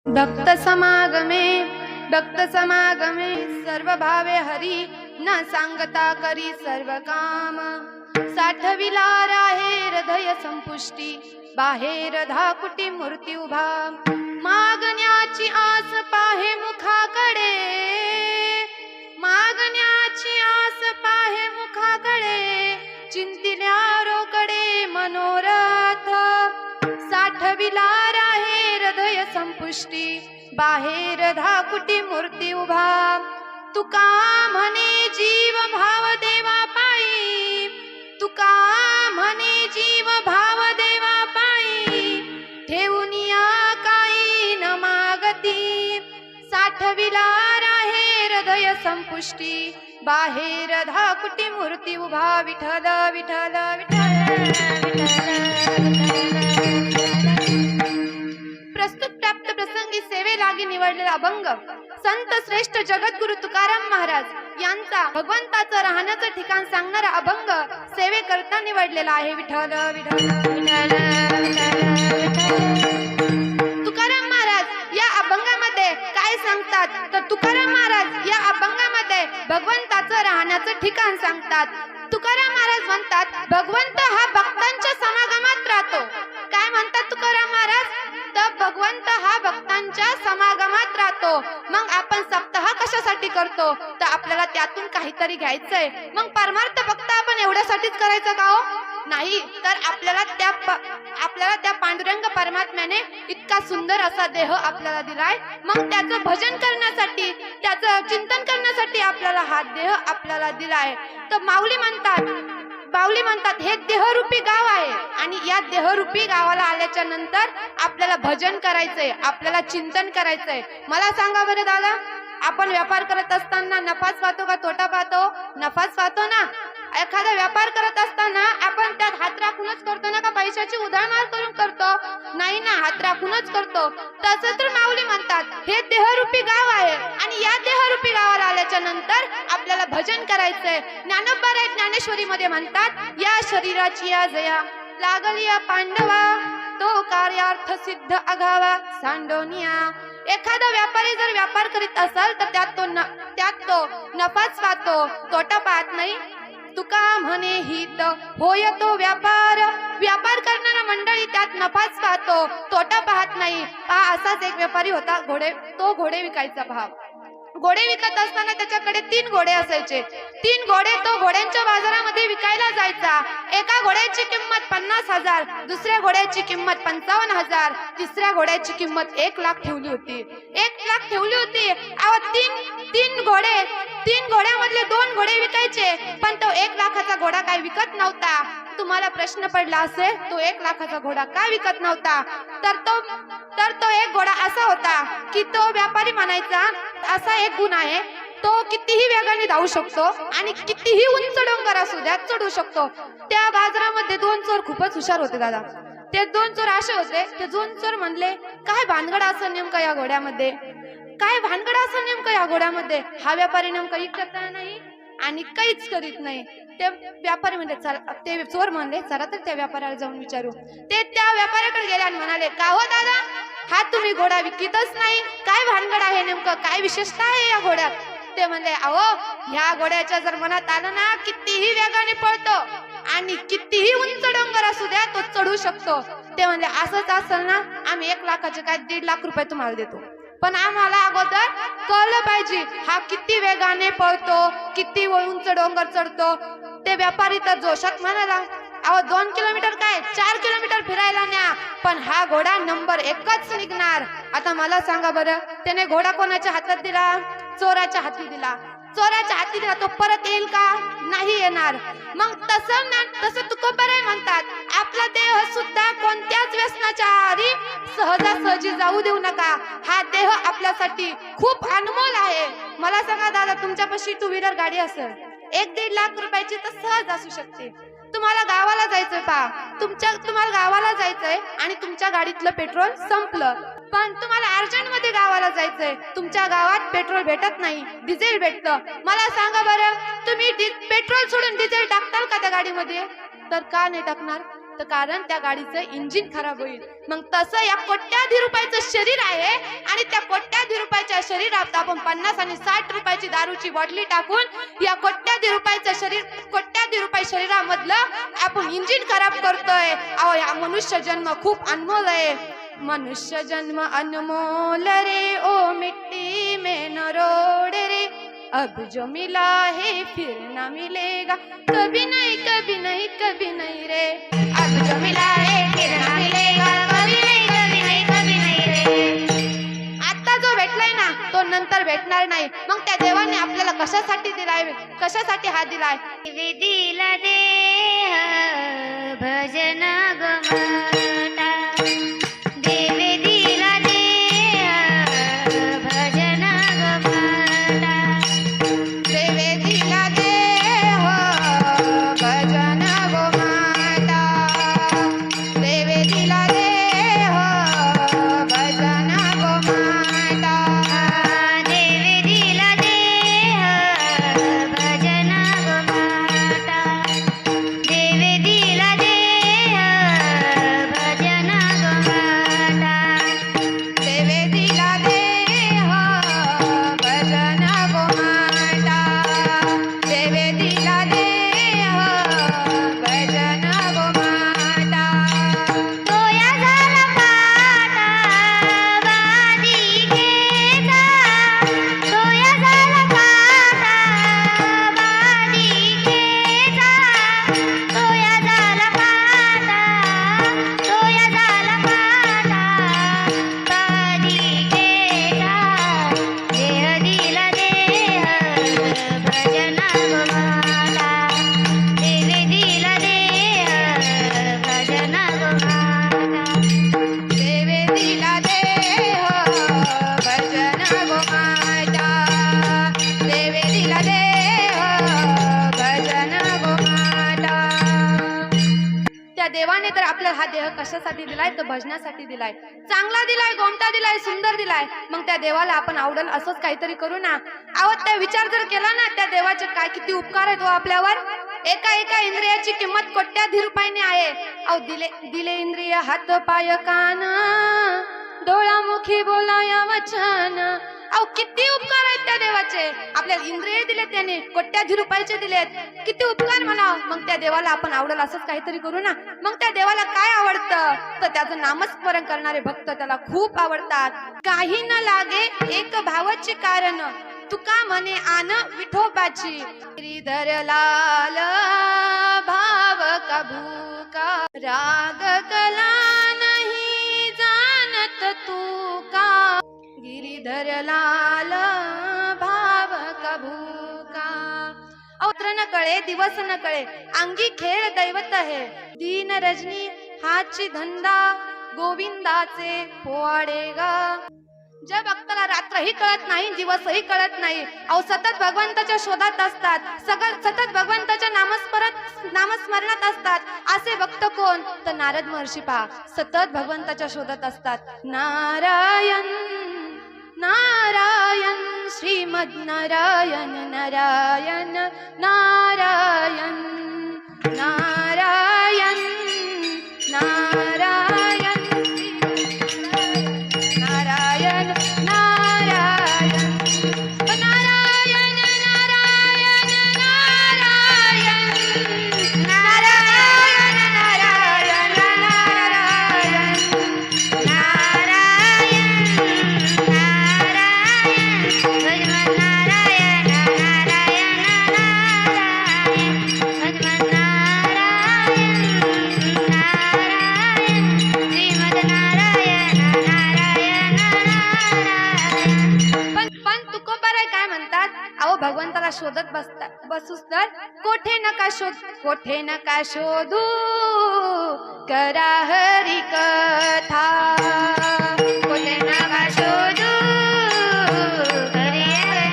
भक्त समागमे सर्व भावे हरी न सांगता करी सर्व काम साठविला राहे हृदय संपुष्टी बाहेर धाकुटी मूर्ती उभा मागण्याची आस पाहे मुखाकडे मागण्याची आस पाहे मुखाकडे चिंतिल्या रोकडे मनोरथ साठविला राहे हृदय संपुष्टी बाहेर धाकुटी मूर्ती उभा तुका म्हणे जीव भाव देवा पायी तुका म्हणे जीव भाव देवा पायी ठेवूनिया काही न मागती साठविला राहे हृदय संपुष्टी बाहेर धाकुटी मूर्ती उभा विठ्ठल विठ्ठल विठ्ठल प्रस्तुत प्राप्त प्रसंगी सेवेलागी निवडलेला अभंग संत श्रेष्ठ जगद्गुरु तुकाराम महाराज यांचा भगवंताचं राहण्याचं ठिकाण सांगणारा अभंग सेवेकरता निवडलेला आहे विठ्ठल विठ्ठल तुकाराम महाराज या अभंगामध्ये काय सांगतात तर तुकाराम महाराज या अभंगामध्ये भगवंताचं राहण्याचं ठिकाण सांगतात तुकाराम महाराज म्हणतात भगवंत हा भक्तांच्या समागमात राहतो काय म्हणतात तुकाराम महाराज तर भगवंत हा भक्तांच्या समागमात राहतो मग आपण सप्ताह कशासाठी करतो तर आपल्याला त्यातून काहीतरी घ्यायचंय मग परमार्थ भक्त आपण एवढ्यासाठीच करायचं का हो नाही तर आपल्याला त्या पांडुरंग परमात्म्याने इतका सुंदर असा देह आपल्याला दिलाय मग त्याचं भजन करण्यासाठी त्याचं चिंतन करण्यासाठी आपल्याला हा देह आपल्याला दिलाय तर माऊली म्हणतात हे देहरूपी गाव आहे आणि या देहरूपी गावाला आल्याच्या नंतर आपल्याला भजन करायचंय आपल्याला चिंतन करायचंय मला सांगा बरं दादा आपण व्यापार करत असताना नफाच पाहतो का तोटा पाहतो नफाच पाहतो ना एखादा व्यापार करत असताना आपण त्यात हात राखूनच करतो ना का पैशाची उधळमार करून करतो नाही ना हात राखूनच करतो तसं तर माऊली म्हणतात हे देहरूपी गाव आहे आणि या देहरूपी गावाला आल्याच्या नंतर आपल्याला भजन करायचंय ज्ञानोबा ज्ञानेश्वरी मध्ये म्हणतात या शरीराची या जया लागली या पांडवा तो कार्यार्थ सिद्ध अघावा सांडोनिया एखादा व्यापारी जर व्यापार करीत असेल तर त्यात तो नफाच पाहतो तोटा पाहत नाही तुका म्हणे हित होय तो व्यापार करणारा मंडळी त्यात नफाच पाहतो तोटा पाहत नाही पहा असाच एक व्यापारी होता घोडे विकायचा भाव घोडे विकत असताना त्याच्याकडे 3 घोडे असायचे 3 घोडे तो घोड्यांच्या बाजारामध्ये विकायला जायचा एका घोड्याची किंमत 50,000 दुसऱ्या घोड्याची किंमत 55,000 तिसऱ्या घोड्याची किंमत 1,00,000 ठेवली होती 1,00,000 ठेवली होती तीन घोड्यामधले 2 घोडे विकायचे पण तो 1,00,000चा घोडा काय विकत नव्हता तुम्हाला प्रश्न पडला असेल तो 1,00,000चा घोडा का विकत नव्हता तर तो एक घोडा असा होता की तो व्यापारी म्हणायचा असा एक गुण आहे तो कितीही वेगाने धावू शकतो आणि कितीही उंच डोंगर असू द्या चढू शकतो त्या बाजारामध्ये 2 चोर खूपच हुशार होते दादा ते 2 चोर असे होते ते 2 चोर म्हणले काय भानगड असं नेमकं या घोड्यामध्ये काय भानगड असं नेमकं या घोड्यामध्ये हा व्यापारी नेमका विकत नाही आणि काहीच करीत नाही ते व्यापारी म्हणले चला ते चोर म्हणले चला तर त्या व्यापाऱ्याला जाऊन विचारू ते त्या व्यापाऱ्याकडे गेले आणि म्हणाले का हो दादा हा तुम्ही घोडा विकतच नाही काय भानगड आहे नेमकं काय विशेषता आहे या घोड्यात ते म्हणले अहो ह्या घोड्याच्या जर मनात आलं ना कितीही वेगाने पळतो आणि कितीही उंच डोंगर असू द्या तो चढू शकतो ते म्हणले असंच असेल ना आम्ही 1,00,000चे काय 1.5 लाख रुपये तुम्हाला देतो पण आम्हाला अगोदर कळलं पाहिजे हा किती वेगाने पळतो किती उंच डोंगर चढतो ते व्यापारी तर जोशात म्हणाला अहो 2 किलोमीटर काय 4 किलोमीटर फिरायला न्या पण हा घोडा नंबर 1च निघणार आता मला सांगा बरं त्याने घोडा कोणाच्या हातात दिला चोराच्या हाती दिला तो परत येईल का नाही येणार मग तसं तुकोबाराय म्हणतात आपला देह सुद्धा कोणत्याच व्यसनाच्या आहारी सहजासहजी जाऊ देऊ नका हा देह आपल्यासाठी खूप अनमोल आहे मला सांगा दादा तुमच्यापाशी 2 व्हीलर गाडी असेल 1-1.5 लाख रुपयाची तर सहज असू शकते तुम्हाला गावाला जायचंय तुम्हाला गावाला जायचंय आणि तुमच्या गाडीतलं पेट्रोल संपलं पण तुम्हाला अर्जंट मध्ये गावाला जायचंय तुमच्या गावात पेट्रोल भेटत नाही डिझेल भेटतं मला सांगा बरं तुम्ही पेट्रोल सोडून डिझेल टाकताल का त्या गाडीमध्ये तर का नाही टाकणार तर कारण त्या गाडीचं इंजिन खराब होईल. मग तसं या कोट्याधी रुपयाचं शरीर आहे आणि त्या कोट्याधी रुपयाच्या शरीरात आपण 50 आणि 60 रुपयाची दारूची बॉटली टाकून या कोट्याधी रुपये शरीरामधलं आपण इंजिन खराब करतोय. अहो हा मनुष्य जन्म खूप अनमोल आहे. मनुष्य जन्म अनमोल रे ओ मिट्टी में न रोड रे, अब जो मिला है फिर ना मिलेगा, कभी नहीं कभी नहीं कभी नहीं रे, अब जो मिला है फिर ना मिलेगा, कभी नहीं कभी नहीं कभी नहीं रे. आता जो भेटलाय ना तो नंतर भेटणार नाही. मग त्या देवाने आपल्याला कशासाठी दिलाय, कशासाठी हा दिलाय? दिला देह भजन गमटा, देवे दिला देह भजन गमटा, देवे दिला देह भजन गोमाता, देवे दिला देह भजन गोमाता, देवे दिला देह भजन गमटा, देवे दिला देह भजन गमटा, देवे दिला देह भजन गोमाता, देवे दिला देह भजन गोमाता. तोया झाला काटा बादी घेता, तोया झाला काटा बादी घेता, तोया झाला काटा, तोया झाला काटा बादी घेता, देह दिला देह भजन गमाता, देवे दिला देह भजन गमाता. देवे दिला देह भजन गोमाता, देवे दिला देह भजन गोमाता. त्या देवाने तर आपल्याला हा देह कशासाठी दिलाय तर भजनासाठी दिलाय. चांगला दिलाय, गोमटा दिलाय, सुंदर दिलाय. मग त्या देवाला आपण आवडेल असंच काहीतरी करू ना. अहो त्या विचार जर केला ना त्या देवाचे काय किती उपकार आहेत हो आपल्यावर. एका एका इंद्रियाची किंमत कोट्याधी रुपयाने आहे. अहो दिले इंद्रिय हात पाय कान, डोळामुखी बोलाया वचन. अहो किती उपकार आहेत त्या देवाचे. आपल्याला इंद्रिय दिले त्याने, कोट्याधी रुपयाचे दिलेत, किती उपकार म्हणाव. मग त्या देवाला आपण आवडेल असंच काहीतरी करू ना. मग त्या देवाला काय आवडतं तर त्याचं नामस्मरण करणारे भक्त त्याला खूप आवडतात. काही न लागे एक भावाचे कारण, तुका म्हणे आन विठोबाची. श्रीधर लाल भाव का भूका, राग कला नहीं जानत तू का. गिरिधर लाल भाव का भूका. अवत्र न कळे दिवस न कळे, अंगी खेळ दैवत है. दीन रजनी हाची धंदा, गोविंदाचे पोवाडे ग. ज्या भक्ताला रात्रही कळत नाही, दिवसही कळत नाही, अहो सतत भगवंताच्या शोधात असतात, सतत भगवंताच्या नामस्मरणात असतात, असे भक्त कोण तर नारद महर्षी पहा, सतत भगवंताच्या शोधात असतात. नारायण नारायण श्रीमद नारायण नारायण नारायण नारायण नारायण नारायण नारायण नारायण नारायण नारायण नारायण नारायण पण तुकोबाराय काय म्हणतात, अहो भगवंताला शोधत बसूस तर कोठे नका शोधू करा हरी कथा. कोठे नका शोधू हरी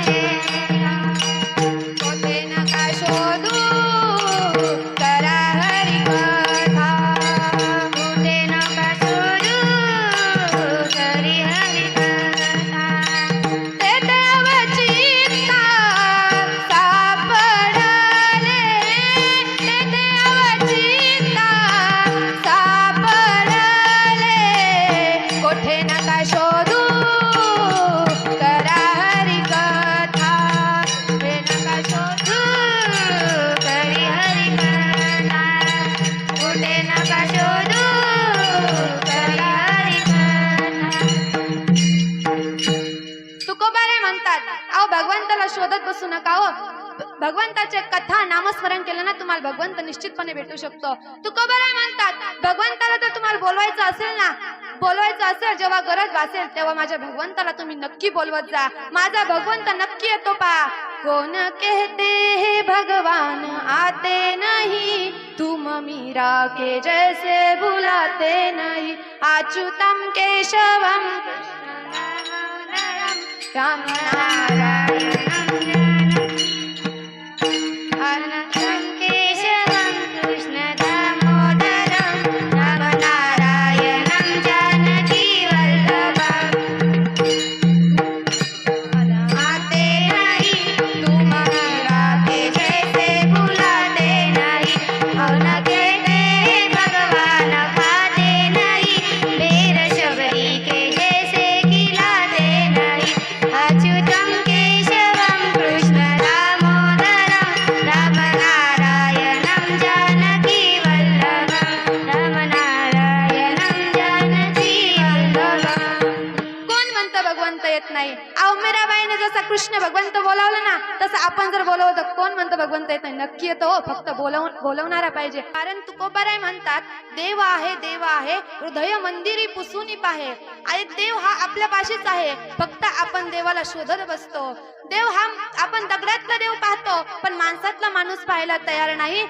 कथा, कोठे नका शोधू करा हरी कथा. कुठे नका शोधू हरी हरी कथा. ते देवचित्ता सापडले, ते देवचित्ता शोधत बसू नका हो. भगवंताचे कथा नामस्मरण केलं ना तुम्हाला भगवंत निश्चितपणे भेटू शकतो. तुकोबाराय म्हणतात भगवंताला तर तुम्हाला बोलवायचं असेल ना, बोलवायचं असेल जेव्हा गरज भासेल तेव्हा माझ्या भगवंताला तुम्ही नक्की बोलवत जा. माझा भगवंत नक्की येतो पा. कोण कहते हे भगवान आते नहीं, तुम मीरा के जैसे बुलाते नहीं. अच्युतम केशवम राम अनंतं केशवं कृष्णदामोदरं रामनारायणं जानकीवल्लभम्. आते नहीं तुम मीरा के जैसे बुलाते नहीं. कौन कहते भगवान खाते नहीं, बेर शबरी के जैसे खिलाते नहीं. अच्युतं केशवं कृष्णदामोदरं रामनारायणं जानकीवल्लभं. रामनारायणं जानकीवल्लभम्. कोण म्हणतं भगवंत येत नाही? अहो मीराबाईने जसा कृष्ण भगवंत बोलावलं ना तसं आपण जर बोलवलं तर कोण म्हणतं भगवंत येत नाही? नक्की येतो हो, फक्त बोलवणारा पाहिजे. कारण तुकोबाराय म्हणतात देव आहे देव आहे हृदय मंदिरी पुसूनी पाहे. आणि देव हा आपल्या पाशीच आहे, फक्त आपण देवाला शोधत बसतो. देव हा आपण दगडातला देव पाहतो पण माणसातला माणूस पाहायला तयार नाही.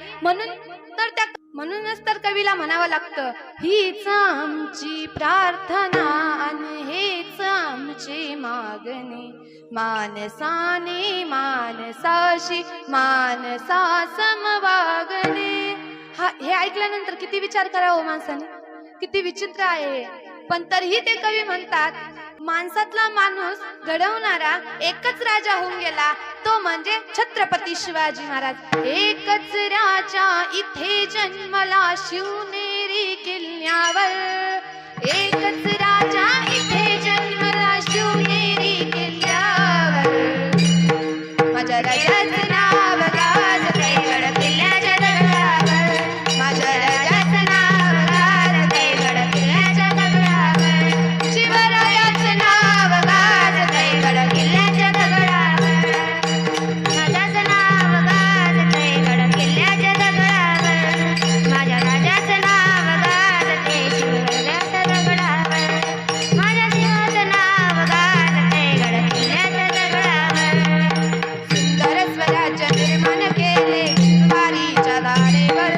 म्हणूनच तर कवीला म्हणावं लागतं हीच आमची प्रार्थना आणि हेच आमची मागणी. मानसाने मानसाशी मानसा समवागणे. हे ऐकल्यानंतर किती विचार करावा माणसाने, किती विचित्र आहे. पण तरीही ते कवी म्हणतात माणसातला माणूस घडवणारा एकच राजा होऊन गेला, तो म्हणजे छत्रपती शिवाजी महाराज. एकच राजा इथे जन्मला शिवनेरी किल्ल्यावर. एकच राजा इथे जन्मला शिवनेरी किल्ल्यावर. माझ्या राजाचं नाव गाजतंय गड किल्ल्याच्या दगडावर. माझ्या राजाचं नाव गाजतंय गड किल्ल्याच्या दगडावर. शिवरायाचं नाव गाजतंय गड किल्ल्याच्या दगडावर. राजाचं नाव गाजतंय गड किल्ल्याच्या दगडावर. माझ्या राजाचं नाव गाजतंय शिवरायाच्या दगडावर. माझ्या शिवाचं नाव गाजतंय गड किल्ल्याच्या दगडावर. सुंदर स्वराज्य निर्माण केले तलवारीच्या धारेवर.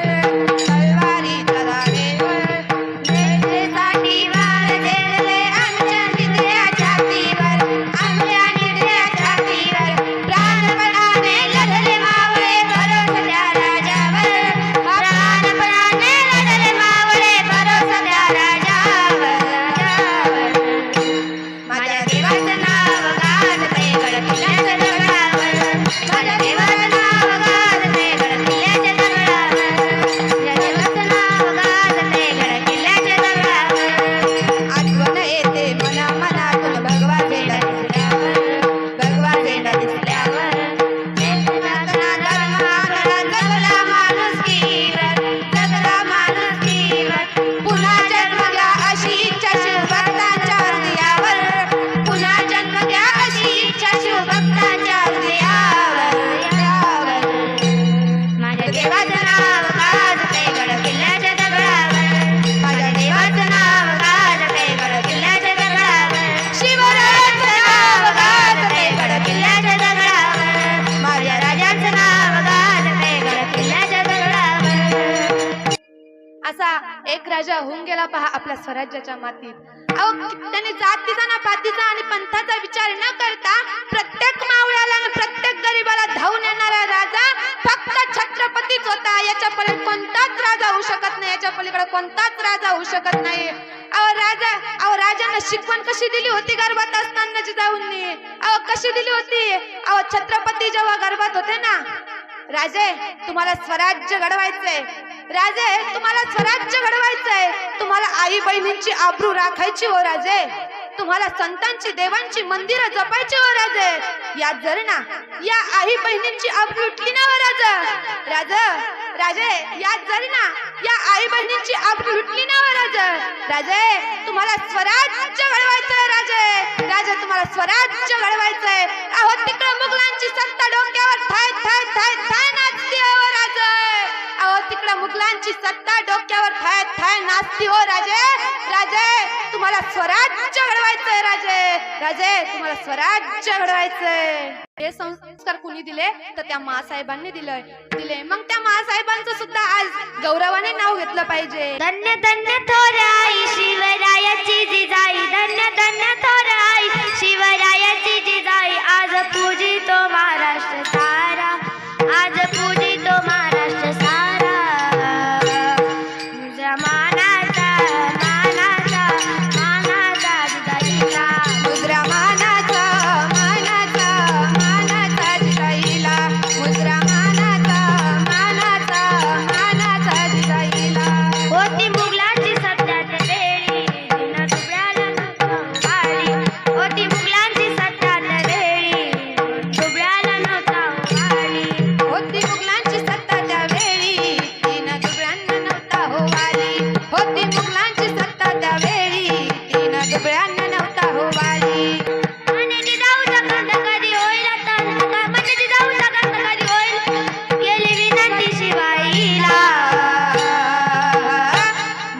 तलवारीच्या धारेवर देशासाठी वार झेलले आमच्या निधड्या छातीवर. आमच्या निधड्या छातीवर प्राणपणाने लढले मावळे भरोसा त्या राजावर. प्राणपणाने लढले मावळे भरोसा त्या राजावर. माझ्या देवाचं नाव गाजतंय गड किल्ल्याच्या दगडावर. माझ्या देवाचं नाव गाजतंय गड किल्ल्याच्या दगडावर. माझ्या देवाचं नाव गाजतंय गड किल्ल्याच्या दगडावर. आठवण येते मना मनातून भगवा झेंडा दिसल्यावर. भगवा झेंडा दिसल्यावर देशाचा धर्म आगळा जगला माणुसकीवर. जगला माणुसकीवर. पुन्हा जन्म घ्या अशी इच्छा शिवभक्तांच्या हृदयावर. पुन्हा जन्म घ्या अशी इच्छा शिवभक्तांच्या हृदयावर. माझ्या देवाचं नाव गाजतंय गड किल्ल्याच्या दगडावर. माझ्या देवाचं नाव गाजतंय गड किल्ल्याच्या दगडावर. शिवरायाचं नाव गाजतंय गड किल्ल्याच्या दगडावर. माझ्या राजाचं नाव गाजतंय गड किल्ल्याच्या दगडावर. असा एक राजा होऊन गेला पहा आपल्या स्वराज्याच्या मातीत. अहो त्याने जातीचा ना पातीचा आणि पंथाचा विचार न करता प्रत्येक मावळ्याला आणि प्रत्येक गरीबाला धावून येणारा राजा फक्त छत्रपतीच होता. याच्या पलीकडे कोणताच राजा होऊ शकत नाही. याच्या पलीकडे कोणताच राजा होऊ शकत नाही. अहो राजाने शिकवण कशी दिली होती गर्भात असताना जिजाऊंनी? अहो कशी दिली होती? अहो छत्रपती जेव्हा गर्भात होते ना, राजे तुम्हाला स्वराज्य घडवायचंय. राजे तुम्हाला स्वराज्य घडवायचंय. तुम्हाला आई बहिणींची आबरू राखायची हो राजे. तुम्हाला संतांची देवांची मंदिरं जपायची हो राजे. या जर ना या आई बहिणींची आबरू लुटली ना हो राजे या जर ना या आई बहिणींची आबरू लुटली ना हो राजे तुम्हाला स्वराज्य घडवायचंय. राजे तुम्हाला स्वराज्य घडवायचंय. अहो तिकडे मुघलांची सत्ता डोक्यावर थाय थाय नाचती हो राजे. राजे तुम्हाला स्वराज्य घडवायचंय राजे. राजे तुम्हाला स्वराज्य घडवायचंय. हे संस्कार कुणी दिले तर त्या मासाहेबांनी दिले. मग त्या मासाहेबांचं सुद्धा आज गौरवाने नाव घेतलं पाहिजे. धन्य धन्य थोर आई शिवरायाची जिजाई. धन्य धन्य थोर आई शिवरायाची जिजाई. आज पूजितो महाराष्ट्र सारा. आज पूजितो महाराष्ट्र सारा. मुजरा मानाचा मानाचा मानाचा जिजाईला. मुजरा मानाचा मानाचा मानाचा जिजाईला. मुजरा मानाचा मानाचा मानाचा जिजाईला. होती मुघलांची सत्यात वेळी दिन दुबळ्याला नव्हता वाली. होती मुघलांची सत्यात वेळी दुबळ्याला नव्हता वाली. होती मुघलांची सत्ता त्या वेळी तीन दुबळ्यांना नव्हता हो वाली. होती मुघलांची सत्ता त्या वेळी तीन दुबळ्यांना नव्हता हो वाली. म्हणजे जिजाऊचा कंठ कधी होईल आता म्हणजे जिजाऊचा कंठ कधी होईल. केली विनंती शिवाईला.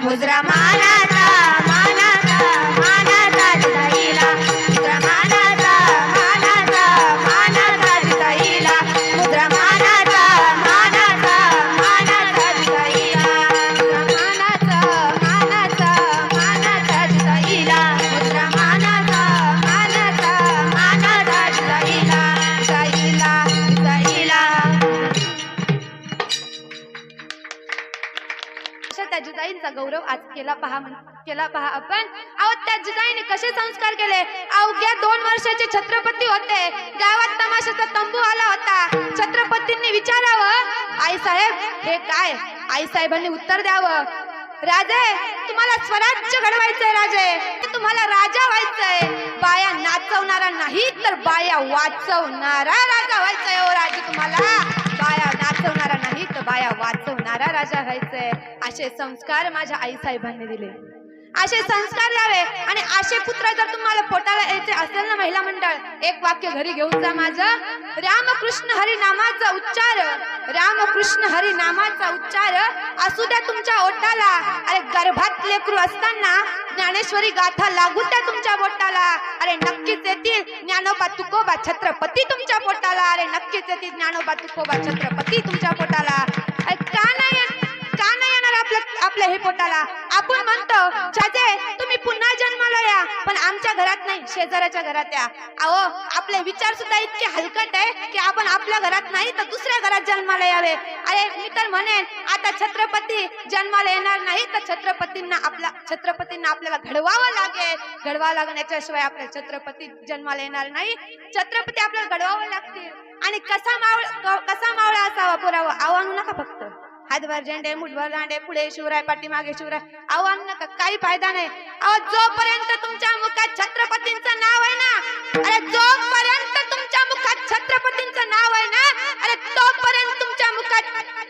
मुजरा मानाचा मानाचा मानाचा जिजाईला. मुजरा मानाचा मानाचा मानाचा जिजाईला. मुजरा मानाचा मानाचा मानाचा जिजाईला. मुजरा मानाचा मानाचा मानाचा जिजाईला. मुजरा मानाचा मानाचा मानाचा जिजाईला. जिजाईला जिजाईला. अशा त्या जिजाईंचा गौरव आज केला पहा आपण. अहो त्या जिजाईने कसे संस्कार केले. अवघ्या 2 वर्षाचे छत्रपती होते. गावात तमाशाचा तंबू आला होता. छत्रपतींनी विचारावं आई साहेब हे काय. आई साहेबांनी उत्तर द्यावं राजे तुम्हाला स्वराज्य घडवायचंय. राजे तुम्हाला राजा व्हायचंय. बाया नाचवणारा नाही तर बाया वाचवणारा राजा व्हायचंय. ओ राजे तुम्हाला बाया नाचवणारा नाही तर बाया वाचवणारा राजा व्हायचंय. असे संस्कार माझ्या आई साहेबांनी दिले. असे संस्कार द्यावे. आणि असे पुत्र जर तुम्हाला पोटाला यायचे असेल ना महिला मंडळ एक वाक्य घरी घेऊन जा माझं. रामकृष्ण हरी नामाचा उच्चार. रामकृष्ण हरी नामाचा उच्चार असू द्या तुमच्या ओठाला. अरे गर्भात लेकरू असताना ज्ञानेश्वरी गाथा लागू द्या तुमच्या बोटाला. अरे नक्कीच येतील ज्ञानोबा तुकोबा छत्रपती तुमच्या पोटाला. अरे नक्कीच येतील ज्ञानोबा तुकोबा छत्रपती तुमच्या पोटाला. अरे का नाही येणार आपल्या हे पोटाला. आपण म्हणतो छाजे तुम्ही पुन्हा जन्माला या पण आमच्या घरात नाही शेजाऱ्याच्या घरात या. अहो आपले विचार सुद्धा इतके हलकट आहे की आपण आपल्या घरात नाही तर दुसऱ्या घरात जन्माला यावे. अरे मी तर म्हणेन आता छत्रपती जन्माला येणार नाही तर छत्रपतींना आपल्याला घडवावं लागेल. याच्याशिवाय आपल्या छत्रपती जन्माला येणार नाही. छत्रपती आपल्याला घडवावं लागतील. आणि कसा मावळा असावा पुरावा. आव्हानू नका फक्त हातभर झेंडे मुठभर दांडे पुढे शिवराय पाठीमागे शिवराय आव्हान नका. काही फायदा नाही. अहो जोपर्यंत तुमच्या मुखात छत्रपतींचं नाव आहे ना. अरे जोपर्यंत तुमच्या मुखात छत्रपतींचं नाव आहे ना. अरे तोपर्यंत तुमच्या मुखात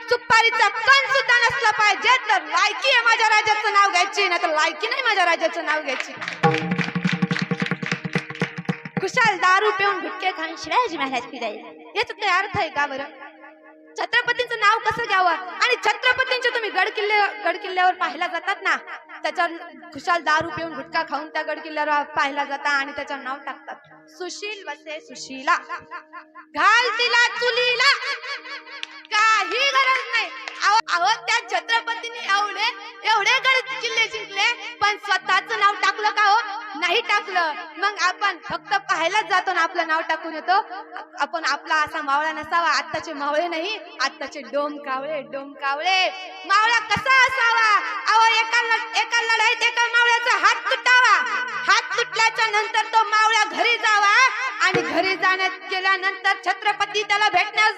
सुपारीचा कण सुद्धा नसला पाहिजे. तर लायकी आहे माझ्या राजाचं नाव घ्यायची नाही तर लायकी नाही माझ्या राजाचं नाव घ्यायची. खुशाल दारू पिऊन गुटखे खाऊन शिवाजी महाराज फिरायचे याचा काही अर्थ आहे का बरं. छत्रपतींचं नाव कसं घ्यावं. आणि छत्रपतींचे तुम्ही गड किल्ल्यावर पाहायला जातात ना त्याच्यावर खुशाल दारू पिऊन गुटखा खाऊन त्या गड किल्ल्यावर पाहायला जातात आणि त्याच्यावर नाव टाकतात सुशील वसे सुशीला. घाल तिला चुलीला. काही गरज नाही. अहो त्या छत्रपतींनी एवढे गड किल्ले जिंकले पण स्वतःचं नाव टाकलं का हो. नाही टाकलं. मग आपण फक्त पाहायलाच जातो ना आपलं नाव टाकून येतो. आपण आपला असा मावळा नसावा. आत्ताचे मावळे नाही आत्ताचे डोम कावळे. मावळा कसा असावा. अहो एका लढाईत एका मावळ्याचा हात तुटावा. हात तुटल्याच्या नंतर तो मावळा घरी जावा आणि घरी गेल्यानंतर छत्रपती त्याला भेटण्यास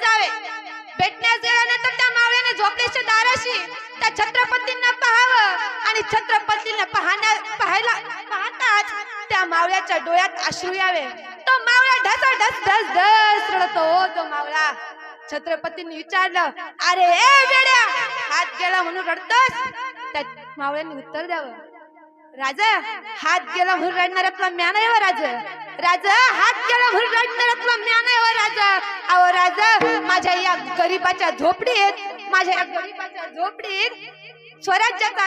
गेल्यानंतर त्या मावळ्याने झोपल्याच्या दाराशी त्या छत्रपतींना पाहावं. आणि छत्रपतींना पाहताच त्या मावळ्याच्या डोळ्यात अश्रू यावे. तो मावळा ढस रडतो. तो मावळा छत्रपतींनी विचारलं अरे ए वेड्या हात गेला म्हणून रडतोस. त्या मावळ्यांनी उत्तर द्यावं राजा हात गेला म्हणून रडणाऱ्यातला म्या नाही हो राजा. हात गेला म्हणून रडणाऱ्यातला म्या नाही हो राजा. अहो राजा माझ्या या गरीबाच्या झोपडीत स्वराज्याचा